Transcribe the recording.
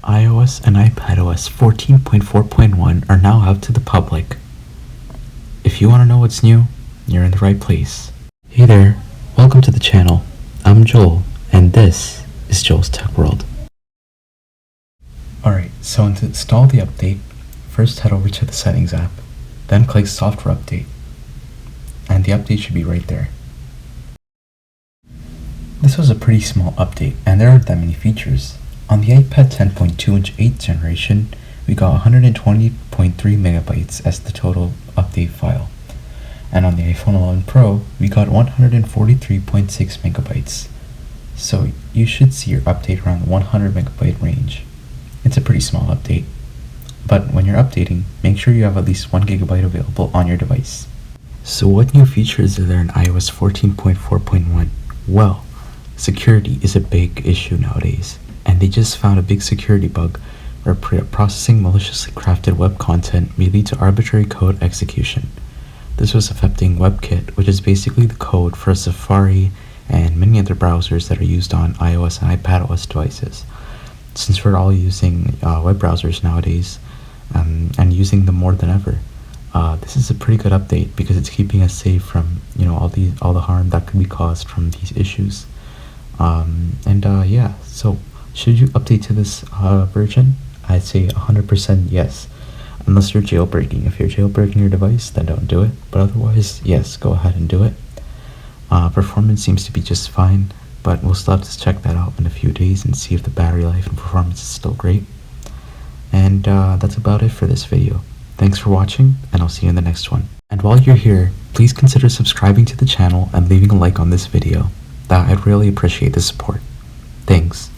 iOS and iPadOS 14.4.1 are now out to the public. If you want to know what's new, you're in the right place. Hey there, welcome to the channel. I'm Joel, and this is Joel's Tech World. Alright, so to install the update, first head over to the Settings app, then click Software Update, and the update should be right there. This was a pretty small update, and there aren't that many features. On the iPad 10.2-inch 8th generation, we got 120.3 megabytes as the total update file. And on the iPhone 11 Pro, we got 143.6 megabytes. So you should see your update around the 100 megabyte range. It's a pretty small update. But when you're updating, make sure you have at least 1 gigabyte available on your device. So what new features are there in iOS 14.4.1? Well, security is a big issue nowadays. And they just found a big security bug where processing maliciously crafted web content may lead to arbitrary code execution. This was affecting WebKit, which is basically the code for Safari and many other browsers that are used on iOS and iPadOS devices. Since we're all using web browsers nowadays and using them more than ever, this is a pretty good update because it's keeping us safe from all the harm that could be caused from these issues. Yeah, so should you update to this version? I'd say 100% yes, unless you're jailbreaking. If you're jailbreaking your device, then don't do it, but otherwise, yes, go ahead and do it. Performance seems to be just fine, but we'll still have to check that out in a few days and see if the battery life and performance is still great. And that's about it for this video. Thanks for watching, and I'll see you in the next one. And while you're here, please consider subscribing to the channel and leaving a like on this video. I'd really appreciate the support. Thanks.